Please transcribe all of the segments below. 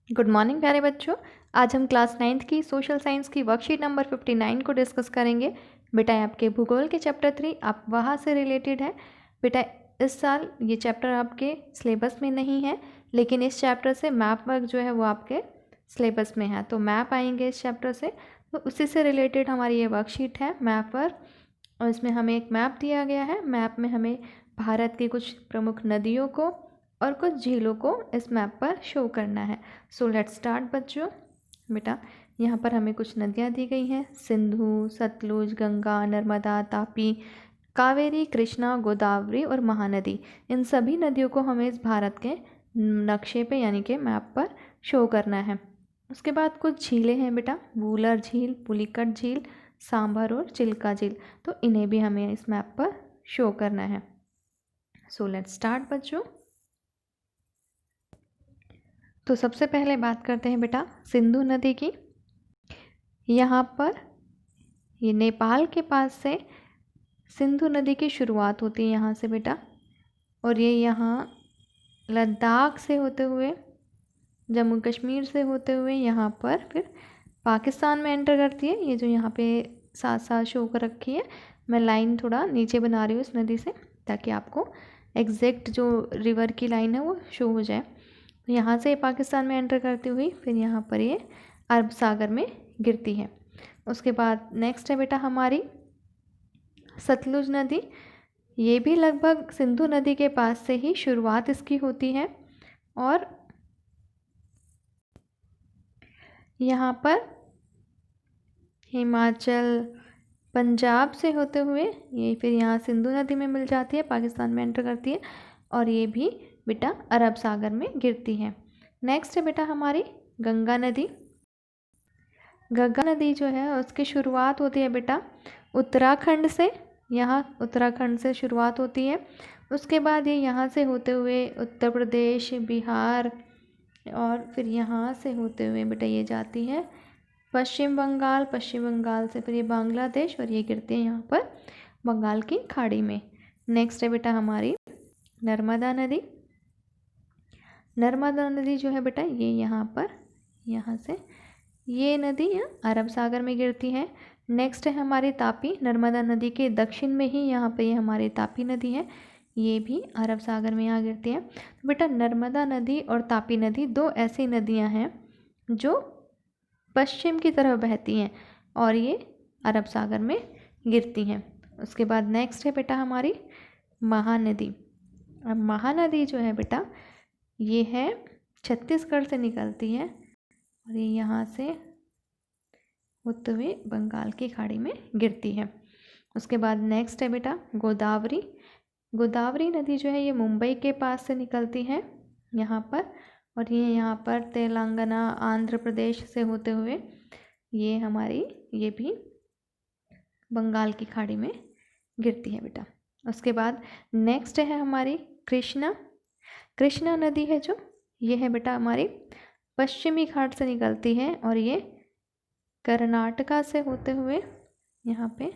Good morning प्यारे बच्चों। आज हम क्लास 9th की सोशल साइंस की वर्कशीट नंबर 59 को डिस्कस करेंगे। बेटा आपके भूगोल के चैप्टर 3 आप वहाँ से रिलेटेड है। बेटा इस साल ये चैप्टर आपके सिलेबस में नहीं है, लेकिन इस चैप्टर से मैप वर्क जो है वो आपके सिलेबस में है। तो मैप आएंगे इस चैप्टर से, तो उसी से रिलेटेड हमारी ये वर्कशीट है मैप वर्क। और इसमें हमें एक मैप दिया गया है। मैप में हमें भारत की कुछ प्रमुख नदियों को और कुछ झीलों को इस मैप पर शो करना है। सो लेट्स स्टार्ट बच्चों। बेटा यहाँ पर हमें कुछ नदियाँ दी गई हैं, सिंधु, सतलुज, गंगा, नर्मदा, तापी, कावेरी, कृष्णा, गोदावरी और महानदी। इन सभी नदियों को हमें इस भारत के नक्शे पे यानी कि मैप पर शो करना है। उसके बाद कुछ झीलें हैं बेटा, वूलर झील, पुलिकट झील, सांभर और चिल्का झील। तो इन्हें भी हमें इस मैप पर शो करना है। सो लेट्स स्टार्ट बच्चों। तो सबसे पहले बात करते हैं बेटा सिंधु नदी की। यहाँ पर ये नेपाल के पास से सिंधु नदी की शुरुआत होती है यहाँ से बेटा, और ये यहाँ लद्दाख से होते हुए, जम्मू कश्मीर से होते हुए यहाँ पर फिर पाकिस्तान में एंटर करती है। ये जो यहाँ पे साथ साथ शो कर रखी है, मैं लाइन थोड़ा नीचे बना रही हूँ इस नदी से ताकि आपको एग्जैक्ट जो रिवर की लाइन है वो शो हो जाए। यहाँ से पाकिस्तान में एंटर करती हुई फिर यहाँ पर ये अरब सागर में गिरती है। उसके बाद नेक्स्ट है बेटा हमारी सतलुज नदी। ये भी लगभग सिंधु नदी के पास से ही शुरुआत इसकी होती है, और यहाँ पर हिमाचल, पंजाब से होते हुए ये फिर यहाँ सिंधु नदी में मिल जाती है, पाकिस्तान में एंटर करती है, और ये भी बेटा अरब सागर में गिरती है। नेक्स्ट है बेटा हमारी गंगा नदी। गंगा नदी जो है उसकी शुरुआत होती है बेटा उत्तराखंड से। यहाँ उत्तराखंड से शुरुआत होती है। उसके बाद ये यहाँ से होते हुए उत्तर प्रदेश, बिहार, और फिर यहाँ से होते हुए बेटा ये जाती है पश्चिम बंगाल, पश्चिम बंगाल से फिर ये बांग्लादेश, और ये गिरते हैं यहाँ पर बंगाल की खाड़ी में। नेक्स्ट है बेटा हमारी नर्मदा नदी। नर्मदा नदी जो है बेटा ये यहाँ पर, यहाँ से ये नदी अरब सागर में गिरती है। नेक्स्ट है हमारी तापी। नर्मदा नदी के दक्षिण में ही यहाँ पे ये हमारी तापी नदी है, ये भी अरब सागर में यहाँ गिरती है। तो बेटा नर्मदा नदी और तापी नदी दो ऐसी नदियाँ हैं जो पश्चिम की तरफ बहती हैं और ये अरब सागर में गिरती हैं। उसके बाद नेक्स्ट है बेटा हमारी महानदी। अब महानदी जो है बेटा ये है छत्तीसगढ़ से निकलती है, और ये यहाँ से होते हुए बंगाल की खाड़ी में गिरती है। उसके बाद नेक्स्ट है बेटा गोदावरी। गोदावरी नदी जो है ये मुंबई के पास से निकलती है यहाँ पर, और ये यहाँ पर तेलंगाना, आंध्र प्रदेश से होते हुए ये हमारी ये भी बंगाल की खाड़ी में गिरती है बेटा। उसके बाद नेक्स्ट है हमारी कृष्णा। कृष्णा नदी है जो ये है बेटा हमारी पश्चिमी घाट से निकलती है, और ये कर्नाटका से होते हुए यहाँ पे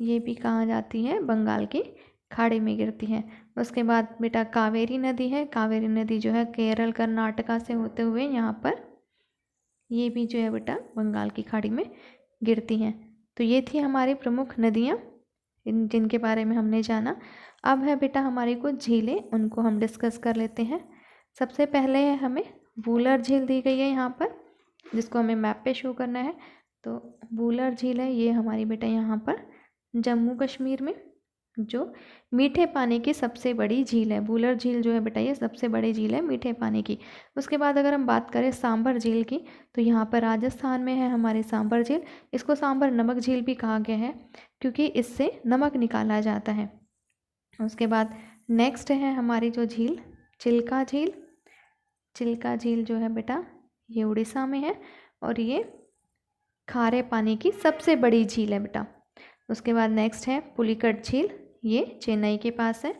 ये भी कहाँ जाती है, बंगाल की खाड़ी में गिरती है। उसके बाद बेटा कावेरी नदी है। कावेरी नदी जो है केरल, कर्नाटका से होते हुए यहाँ पर ये भी जो है बेटा बंगाल की खाड़ी में गिरती हैं। तो ये थी हमारी प्रमुख नदियाँ जिनके बारे में हमने जाना। अब है बेटा हमारी कुछ झीलें, उनको हम डिस्कस कर लेते हैं। सबसे पहले है हमें वूलर झील दी गई है यहाँ पर, जिसको हमें मैप पे शो करना है। तो वूलर झील है ये हमारी बेटा यहाँ पर जम्मू कश्मीर में, जो मीठे पानी की सबसे बड़ी झील है। वूलर झील जो है बेटा ये सबसे बड़ी झील है मीठे पानी की। उसके बाद अगर हम बात करें सांभर झील की, तो यहाँ पर राजस्थान में है हमारी सांभर झील। इसको सांभर नमक झील भी कहा गया है क्योंकि इससे नमक निकाला जाता है। उसके बाद नेक्स्ट है हमारी जो झील चिल्का झील। चिल्का झील जो है बेटा ये उड़ीसा में है, और ये खारे पानी की सबसे बड़ी झील है बेटा। उसके बाद नेक्स्ट है पुलिकट झील, ये चेन्नई के पास है।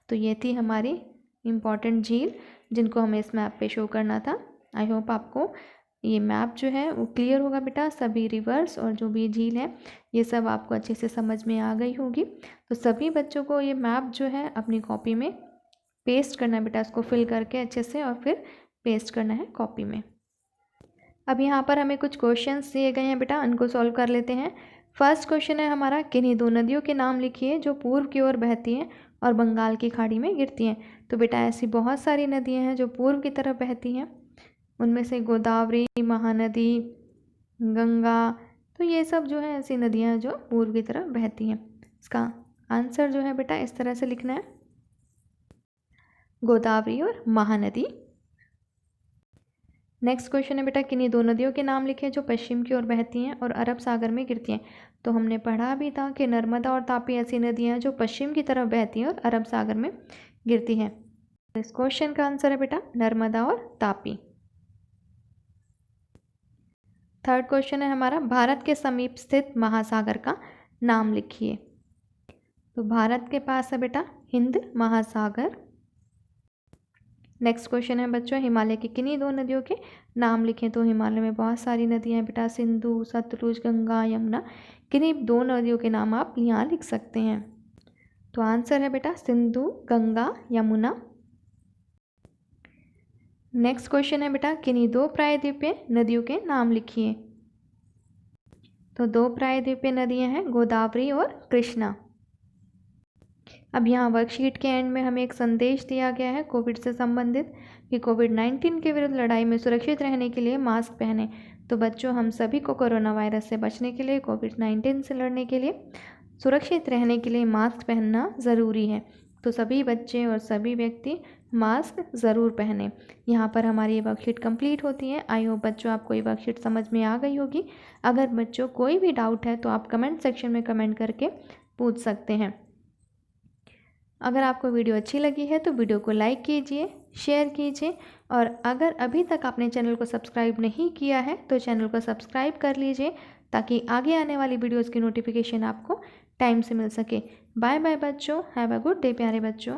तो ये थी हमारी इम्पॉर्टेंट झील जिनको हमें इस मैप पे शो करना था। आई होप आपको ये मैप जो है वो क्लियर होगा बेटा। सभी रिवर्स और जो भी झील है ये सब आपको अच्छे से समझ में आ गई होगी। तो सभी बच्चों को ये मैप जो है अपनी कॉपी में पेस्ट करना है बेटा, इसको फिल करके अच्छे से और फिर पेस्ट करना है कॉपी में। अब यहाँ पर हमें कुछ क्वेश्चंस दिए गए हैं बेटा, उनको सॉल्व कर लेते हैं। फर्स्ट क्वेश्चन है हमारा, किन्हीं दो नदियों के नाम लिखिए जो पूर्व की ओर बहती हैं और बंगाल की खाड़ी में गिरती हैं। तो बेटा ऐसी बहुत सारी नदियाँ हैं जो पूर्व की तरफ बहती हैं, उनमें से गोदावरी, महानदी, गंगा, तो ये सब जो है ऐसी नदियाँ जो पूर्व की तरफ बहती हैं। इसका आंसर जो है बेटा इस तरह से लिखना है, गोदावरी और महानदी। नेक्स्ट क्वेश्चन है बेटा, किन्हीं दो नदियों के नाम लिखें जो पश्चिम की ओर बहती हैं और अरब सागर में गिरती हैं। तो हमने पढ़ा भी था कि नर्मदा और तापी ऐसी नदियाँ हैं जो पश्चिम की तरफ बहती हैं और अरब सागर में गिरती हैं। इस क्वेश्चन का आंसर है बेटा नर्मदा और तापी। थर्ड क्वेश्चन है हमारा, भारत के समीप स्थित महासागर का नाम लिखिए। तो भारत के पास है बेटा हिंद महासागर। नेक्स्ट क्वेश्चन है बच्चों, हिमालय की किन्हीं दो नदियों के नाम लिखें। तो हिमालय में बहुत सारी नदियाँ हैं बेटा, सिंधु, सतलुज, गंगा, यमुना। किन्हीं दो नदियों के नाम आप यहाँ लिख सकते हैं। तो आंसर है बेटा सिंधु, गंगा, यमुना। नेक्स्ट क्वेश्चन है बेटा, किन्हीं दो प्रायद्वीपीय नदियों के नाम लिखिए। तो दो प्रायद्वीपीय नदियाँ हैं गोदावरी और कृष्णा। अब यहाँ वर्कशीट के एंड में हमें एक संदेश दिया गया है कोविड से संबंधित कि कोविड-19 के विरुद्ध लड़ाई में सुरक्षित रहने के लिए मास्क पहनें। तो बच्चों, हम सभी को कोरोना वायरस से बचने के लिए, कोविड-19 से लड़ने के लिए, सुरक्षित रहने के लिए मास्क पहनना ज़रूरी है। तो सभी बच्चे और सभी व्यक्ति मास्क ज़रूर पहनें। यहाँ पर हमारी ये वर्कशीट कंप्लीट होती है। आई होप बच्चों आपको ये वर्कशीट समझ में आ गई होगी। अगर बच्चों कोई भी डाउट है तो आप कमेंट सेक्शन में कमेंट करके पूछ सकते हैं। अगर आपको वीडियो अच्छी लगी है तो वीडियो को लाइक कीजिए, शेयर कीजिए, और अगर अभी तक आपने चैनल को सब्सक्राइब नहीं किया है तो चैनल को सब्सक्राइब कर लीजिए ताकि आगे आने वाली वीडियोज़ की नोटिफिकेशन आपको टाइम से मिल सके। बाय बाय बच्चों, हैव अ गुड डे प्यारे बच्चों।